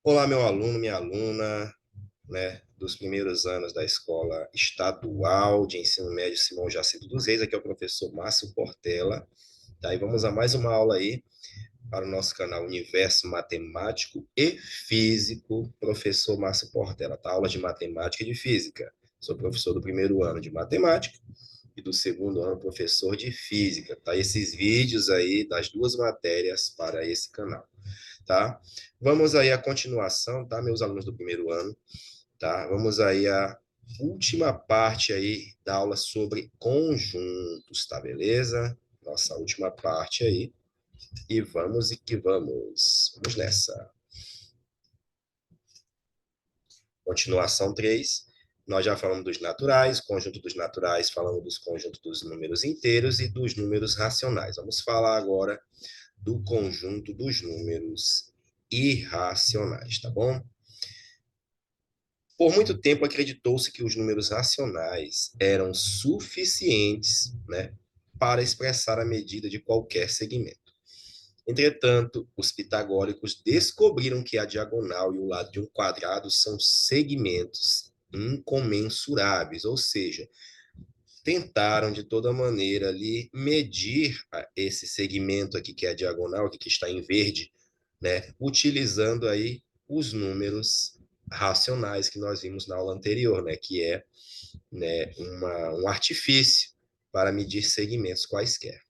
Olá, meu aluno, minha aluna, né, dos primeiros anos da Escola Estadual de Ensino Médio Simão Jacinto dos Reis. Aqui é o professor Márcio Portela, tá? E vamos a mais uma aula aí para o nosso canal Universo Matemático e Físico, professor Márcio Portela, tá? Aula de matemática e de física. Sou professor do primeiro ano de matemática e do segundo ano professor de física, tá? Esses vídeos aí das duas matérias para esse canal, tá? Vamos aí à continuação, tá, meus alunos do primeiro ano, tá? Vamos aí à última parte aí da aula sobre conjuntos, tá, beleza? Nossa última parte aí. E vamos e que vamos. Vamos nessa. Continuação 3. Nós já falamos dos naturais, conjunto dos naturais, falamos dos conjuntos dos números inteiros e dos números racionais. Vamos falar agora do conjunto dos números irracionais, tá bom? Por muito tempo acreditou-se que os números racionais eram suficientes, né, para expressar a medida de qualquer segmento. Entretanto, os pitagóricos descobriram que a diagonal e o lado de um quadrado são segmentos incomensuráveis, ou seja, tentaram de toda maneira ali medir esse segmento aqui que é a diagonal, aqui que está em verde, né, utilizando aí os números racionais que nós vimos na aula anterior, né, que é, né, um artifício para medir segmentos quaisquer.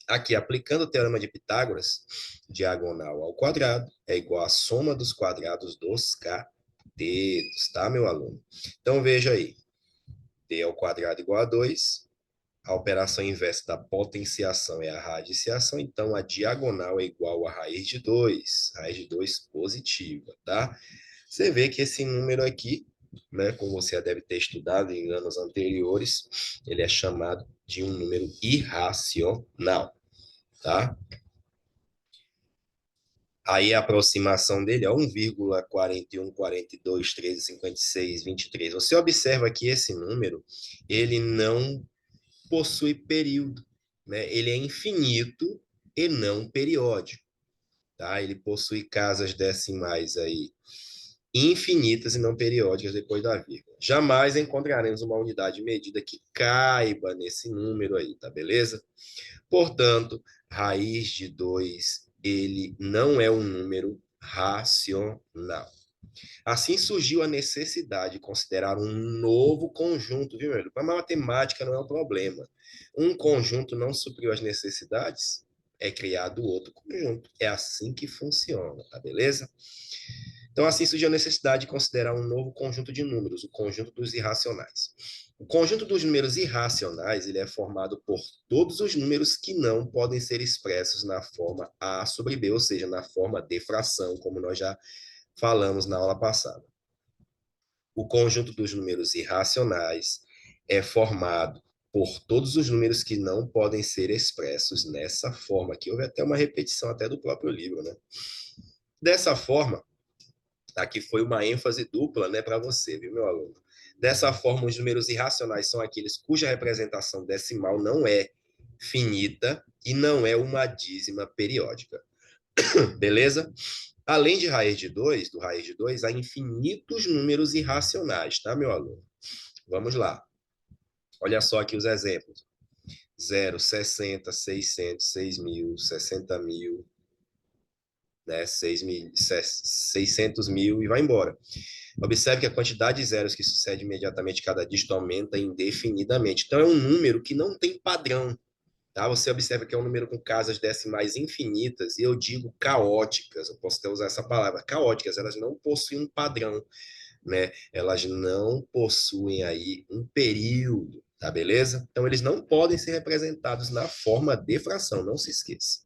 Aqui, aplicando o teorema de Pitágoras, diagonal ao quadrado é igual à soma dos quadrados dos catetos, tá, meu aluno? Então, veja aí, d ao quadrado igual a 2, a operação inversa da potenciação é a radiciação, então a diagonal é igual a raiz de 2 positiva, tá? Você vê que esse número aqui, né, como você já deve ter estudado em anos anteriores, ele é chamado de um número irracional, tá? Aí a aproximação dele é 1,41, 42, 13, 56, 23. Você observa que esse número, ele não possui período, né? Ele é infinito e não periódico, tá? Ele possui casas decimais aí infinitas e não periódicas depois da vírgula. Jamais encontraremos uma unidade de medida que caiba nesse número aí, tá beleza? Portanto, raiz de 2 ele não é um número racional. Assim surgiu a necessidade de considerar um novo conjunto, viu, meu? Para a matemática não é um problema. Um conjunto não supriu as necessidades, é criado outro conjunto. É assim que funciona, tá beleza? Então, assim surgiu a necessidade de considerar um novo conjunto de números, o conjunto dos irracionais. O conjunto dos números irracionais ele é formado por todos os números que não podem ser expressos na forma A sobre B, ou seja, na forma de fração, como nós já falamos na aula passada. O conjunto dos números irracionais é formado por todos os números que não podem ser expressos nessa forma, que houve até uma repetição até do próprio livro, né? Dessa forma, aqui foi uma ênfase dupla, né, para você, viu, meu aluno? Dessa forma, os números irracionais são aqueles cuja representação decimal não é finita e não é uma dízima periódica. Beleza? Além de raiz de 2, do raiz de 2, há infinitos números irracionais, tá, meu aluno? Vamos lá. Olha só aqui os exemplos. 0, 60, 600, 6.000, 60.000, né, 600 mil e vai embora. Observe que a quantidade de zeros que sucede imediatamente cada dígito aumenta indefinidamente. Então, é um número que não tem padrão. Tá? Você observa que é um número com casas decimais infinitas, e eu digo caóticas, eu posso até usar essa palavra, caóticas, elas não possuem um padrão, né? Elas não possuem aí um período, tá beleza? Então, eles não podem ser representados na forma de fração, não se esqueça.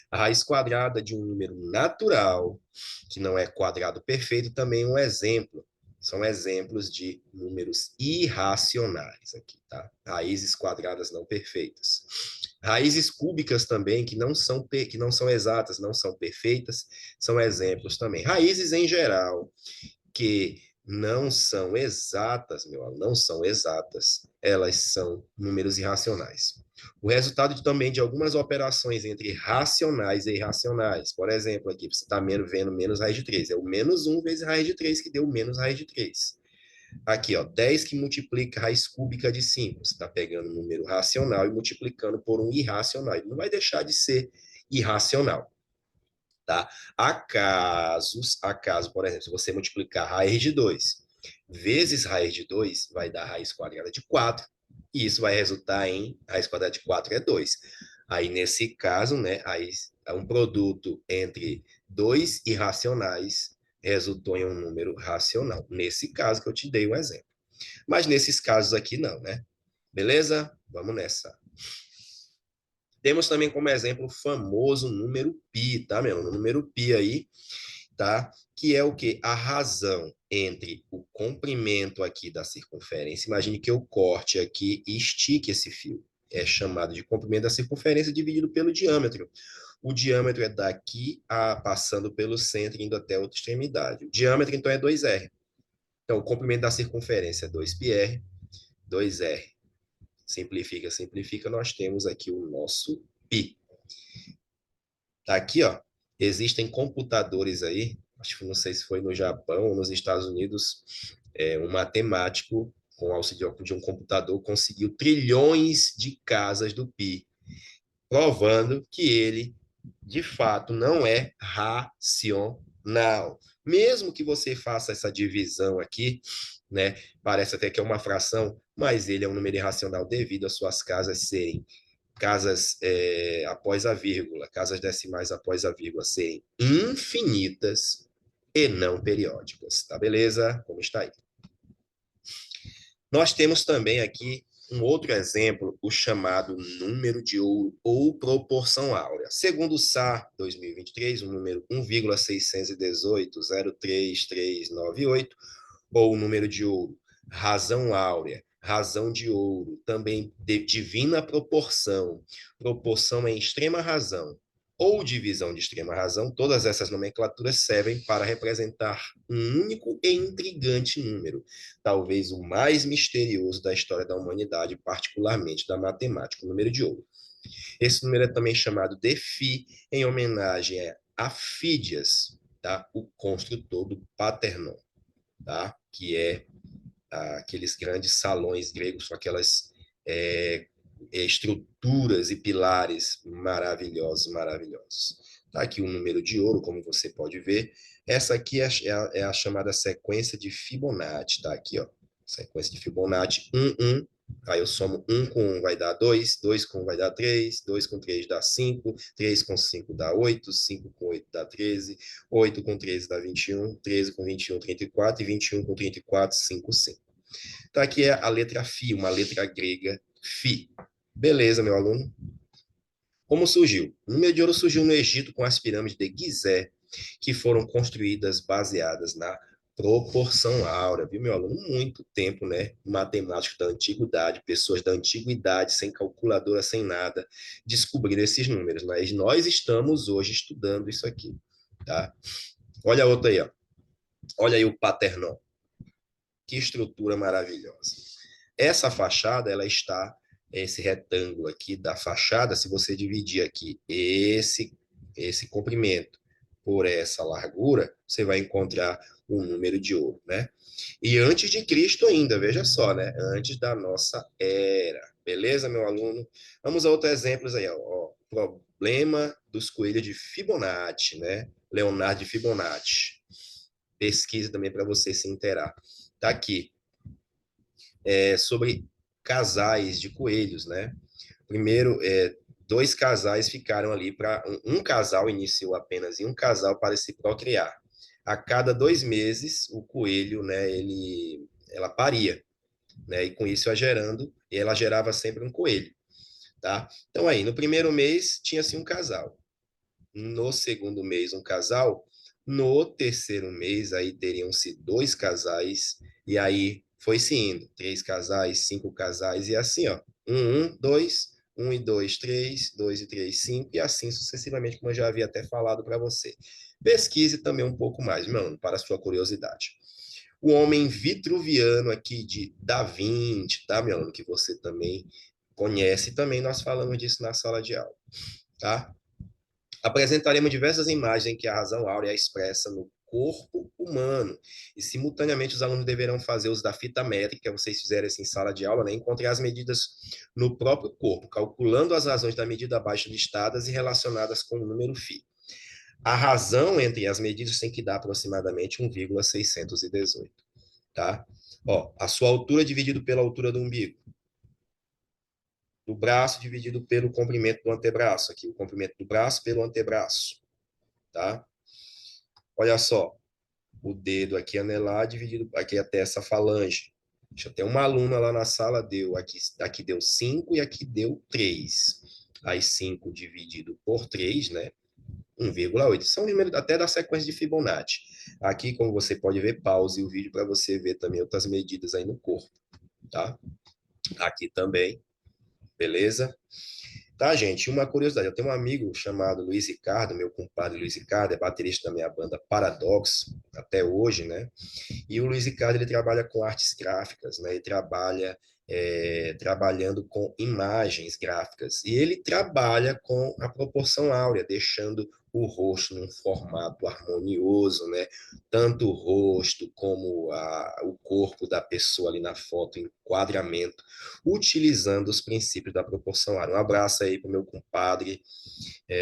A raiz quadrada de um número natural, que não é quadrado perfeito, também é um exemplo. São exemplos de números irracionais aqui, tá? Raízes quadradas não perfeitas. Raízes cúbicas também, que não são exatas, não são perfeitas, são exemplos também. Raízes em geral, que não são exatas, meu amigo, não são exatas, elas são números irracionais. O resultado também de algumas operações entre racionais e irracionais. Por exemplo, aqui você está vendo menos raiz de 3. É o menos 1 vezes raiz de 3 que deu menos raiz de 3. Aqui, ó, 10 que multiplica raiz cúbica de 5. Você está pegando um número racional e multiplicando por um irracional. Ele não vai deixar de ser irracional. Tá? Há caso, por exemplo, se você multiplicar raiz de 2 vezes raiz de 2, vai dar raiz quadrada de 4, e isso vai resultar em raiz quadrada de 4 é 2. Aí, nesse caso, né, aí, um produto entre dois irracionais resultou em um número racional. Nesse caso que eu te dei o exemplo. Mas nesses casos aqui, não, né? Beleza? Vamos nessa. Temos também como exemplo o famoso número π, tá, meu? O número π aí, tá? Que é o quê? A razão entre o comprimento aqui da circunferência. Imagine que eu corte aqui e estique esse fio. É chamado de comprimento da circunferência dividido pelo diâmetro. O diâmetro é daqui passando pelo centro, indo até a outra extremidade. O diâmetro, então, é 2r. Então, o comprimento da circunferência é 2πr, 2r. Simplifica, simplifica, nós temos aqui o nosso π. Tá aqui, ó. Existem computadores aí, acho que não sei se foi no Japão ou nos Estados Unidos, um matemático, com o auxílio de um computador, conseguiu trilhões de casas do π, provando que ele, de fato, não é racional. Mesmo que você faça essa divisão aqui, né, parece até que é uma fração, mas ele é um número irracional devido às suas casas serem casas após a vírgula, casas decimais após a vírgula serem infinitas e não periódicas, tá beleza? Como está aí. Nós temos também aqui um outro exemplo, o chamado número de ouro ou proporção áurea. Segundo o SAR 2023, o número 1,618,03398, ou o número de ouro, razão áurea, razão de ouro, também de divina proporção, proporção em extrema razão, ou divisão de extrema razão, todas essas nomenclaturas servem para representar um único e intrigante número, talvez o mais misterioso da história da humanidade, particularmente da matemática, o número de ouro. Esse número é também chamado de Φ, em homenagem a Fídias, tá? O construtor do Paternon, tá? Que é aqueles grandes salões gregos com aquelas estruturas e pilares maravilhosos, maravilhosos. Tá aqui o número de ouro, como você pode ver. Essa aqui é a chamada sequência de Fibonacci, tá aqui, ó. Sequência de Fibonacci, 1, 1. Aí eu somo 1 com 1 vai dar 2, 2 com 1 vai dar 3, 2 com 3 dá 5, 3 com 5 dá 8, 5 com 8 dá 13, 8 com 13 dá 21, 13 com 21, 34 e 21 com 34, 5, 5. Então aqui é a letra Φ, uma letra grega Φ. Beleza, meu aluno? Como surgiu? O número de ouro surgiu no Egito com as pirâmides de Gizé, que foram construídas baseadas na proporção áurea, viu, meu aluno? Muito tempo, né? Matemáticos da antiguidade, pessoas da antiguidade, sem calculadora, sem nada, descobriram esses números, mas nós estamos hoje estudando isso aqui, tá? Olha a outra aí, ó. Olha aí o Paternon. Que estrutura maravilhosa. Essa fachada, ela está, esse retângulo aqui da fachada, se você dividir aqui esse comprimento por essa largura, você vai encontrar o número de ouro, né? E antes de Cristo ainda, veja só, né? Antes da nossa era. Beleza, meu aluno? Vamos a outros exemplos aí, ó. Problema dos coelhos de Fibonacci, né? Leonardo de Fibonacci. Pesquisa também para você se inteirar. Tá aqui. Sobre casais de coelhos, né? Primeiro, dois casais ficaram ali para um casal iniciou apenas em um casal para se procriar. A cada 2 meses o coelho, né? Ela paria, né? E com isso ela gerava sempre um coelho, tá? Então aí, no primeiro mês tinha-se um casal. No segundo mês, um casal. No terceiro mês, aí teriam-se 2 casais. E aí foi-se indo. 3 casais, 5 casais, e assim, ó. 2, 1 e 2, 3, 2 e 3, 5, e assim sucessivamente, como eu já havia até falado para você. Pesquise também um pouco mais, meu, para a sua curiosidade. O homem vitruviano aqui de Da Vinci, tá, meu aluno? Que você também conhece, também nós falamos disso na sala de aula, tá? Apresentaremos diversas imagens em que a razão áurea é expressa no corpo humano. E, simultaneamente, os alunos deverão fazer uso da fita métrica, vocês fizeram isso em sala de aula, né? Encontrar as medidas no próprio corpo, calculando as razões da medida abaixo listadas e relacionadas com o número φ. A razão entre as medidas tem que dar aproximadamente 1,618, tá? Ó, a sua altura dividido pela altura do umbigo, do braço dividido pelo comprimento do antebraço, aqui, o comprimento do braço pelo antebraço, tá? Olha só, o dedo aqui anelar dividido aqui até essa falange. Deixa eu ter uma aluna lá na sala, deu aqui deu 5 e aqui deu 3. Aí 5 dividido por 3, né? 1,8. São números até da sequência de Fibonacci. Aqui, como você pode ver, pause o vídeo para você ver também outras medidas aí no corpo, tá? Aqui também, beleza? Tá, gente? Uma curiosidade, eu tenho um amigo chamado Luiz Ricardo, meu compadre Luiz Ricardo, é baterista da minha banda Paradox, até hoje, né? E o Luiz Ricardo, ele trabalha com artes gráficas, né? Ele trabalha trabalhando com imagens gráficas. E ele trabalha com a proporção áurea, deixando o rosto num formato harmonioso, né? Tanto o rosto como o corpo da pessoa ali na foto, enquadramento, utilizando os princípios da proporção áurea. Um abraço aí para o meu compadre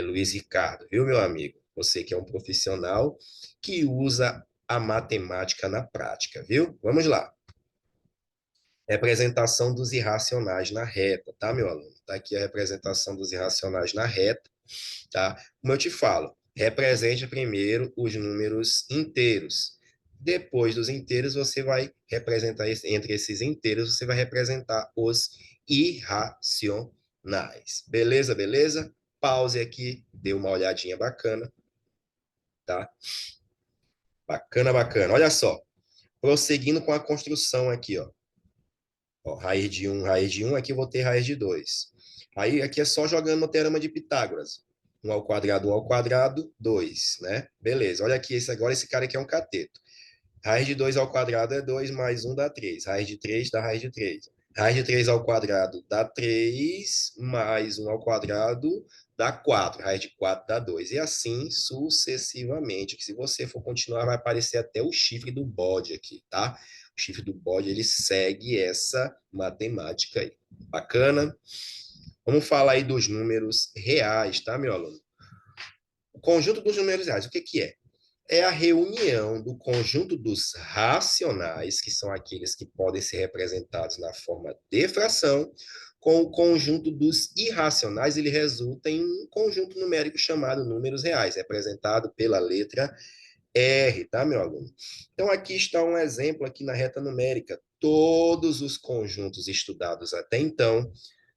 Luiz Ricardo, viu, meu amigo? Você que é um profissional que usa a matemática na prática, viu? Vamos lá. Representação dos irracionais na reta, tá, meu aluno? Tá aqui a representação dos irracionais na reta, tá? Como eu te falo, represente primeiro os números inteiros. Depois dos inteiros, você vai representar, entre esses inteiros, você vai representar os irracionais. Beleza, beleza? Pause aqui, dê uma olhadinha bacana, tá? Bacana, bacana. Olha só, prosseguindo com a construção aqui, ó. Ó, raiz de um, aqui eu vou ter raiz de 2. Aí aqui é só jogando no teorema de Pitágoras. Um ao quadrado, 2, né? Beleza, olha aqui, agora esse cara aqui é um cateto. Raiz de 2 ao quadrado é 2 mais um dá 3. Raiz de 3 dá raiz de 3. Raiz de 3 ao quadrado dá 3, mais um ao quadrado dá 4. Raiz de 4 dá 2. E assim sucessivamente. Que se você for continuar, vai aparecer até o chifre do bode aqui, tá? O chifre do bode, ele segue essa matemática aí. Bacana? Vamos falar aí dos números reais, tá, meu aluno? O conjunto dos números reais, o que que é? É a reunião do conjunto dos racionais, que são aqueles que podem ser representados na forma de fração, com o conjunto dos irracionais, ele resulta em um conjunto numérico chamado números reais, representado pela letra R, tá, meu aluno? Então, aqui está um exemplo aqui na reta numérica. Todos os conjuntos estudados até então,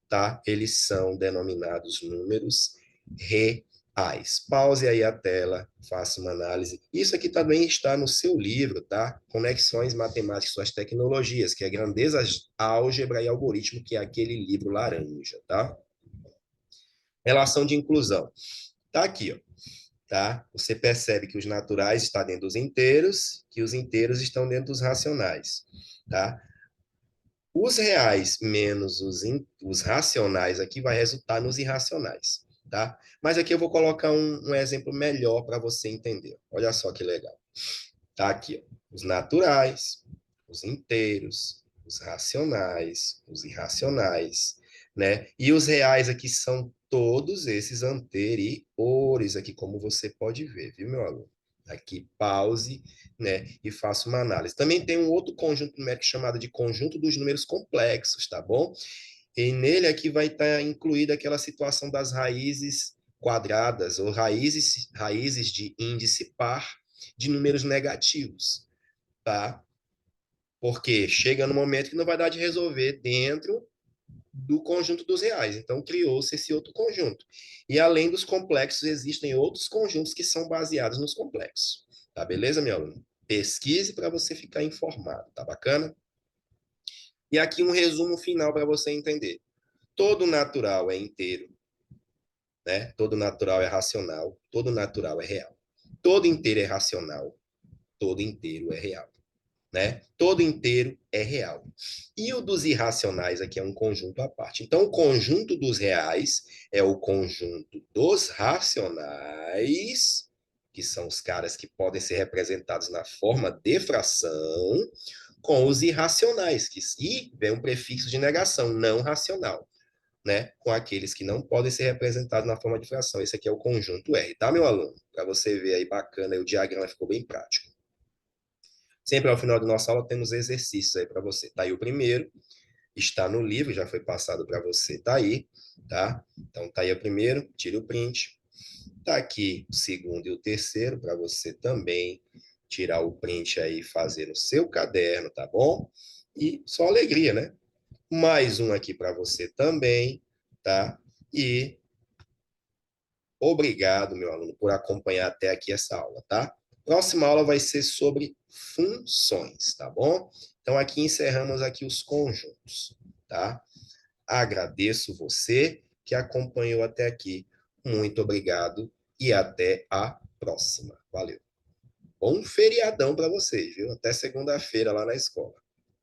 tá? Eles são denominados números reais. Pause aí a tela, faça uma análise. Isso aqui também está no seu livro, tá? Conexões Matemáticas e suas Tecnologias, que é Grandeza, Álgebra e Algoritmo, que é aquele livro laranja, tá? Relação de inclusão. Tá aqui, ó. Tá? Você percebe que os naturais estão dentro dos inteiros, que os inteiros estão dentro dos racionais, tá? Os reais menos os racionais aqui vai resultar nos irracionais, tá? Mas aqui eu vou colocar um exemplo melhor para você entender. Olha só que legal. Tá aqui, ó. Os naturais, os inteiros, os racionais, os irracionais, né? E os reais aqui são todos esses anteriores aqui, como você pode ver, viu, meu aluno? Aqui, pause, né? E faça uma análise. Também tem um outro conjunto numérico chamado de conjunto dos números complexos, tá bom? E nele aqui vai estar incluída aquela situação das raízes quadradas ou raízes de índice par de números negativos, tá? Porque chega no momento que não vai dar de resolver dentro do conjunto dos reais. Então, criou-se esse outro conjunto. E além dos complexos, existem outros conjuntos que são baseados nos complexos. Tá beleza, meu aluno? Pesquise para você ficar informado, tá bacana? E aqui um resumo final para você entender. Todo natural é inteiro, né? Todo natural é racional, todo natural é real. Todo inteiro é racional, todo inteiro é real. né? Todo inteiro é real. E o dos irracionais aqui é um conjunto à parte. Então, o conjunto dos reais é o conjunto dos racionais, que são os caras que podem ser representados na forma de fração, com os irracionais, que e vem um prefixo de negação, não racional, né? Com aqueles que não podem ser representados na forma de fração. Esse aqui é o conjunto R, tá, meu aluno? Para você ver aí bacana, aí o diagrama ficou bem prático. Sempre ao final da nossa aula temos exercícios aí para você. Tá aí o primeiro, está no livro, já foi passado para você, tá aí, tá? Então tá aí o primeiro, tira o print. Tá aqui o segundo e o terceiro para você também tirar o print aí e fazer no seu caderno, tá bom? E só alegria, né? Mais um aqui para você também, tá? E obrigado, meu aluno, por acompanhar até aqui essa aula, tá? Próxima aula vai ser sobre funções, tá bom? Então aqui encerramos aqui os conjuntos, tá? Agradeço você que acompanhou até aqui. Muito obrigado e até a próxima. Valeu. Bom feriadão para vocês, viu? Até segunda-feira lá na escola.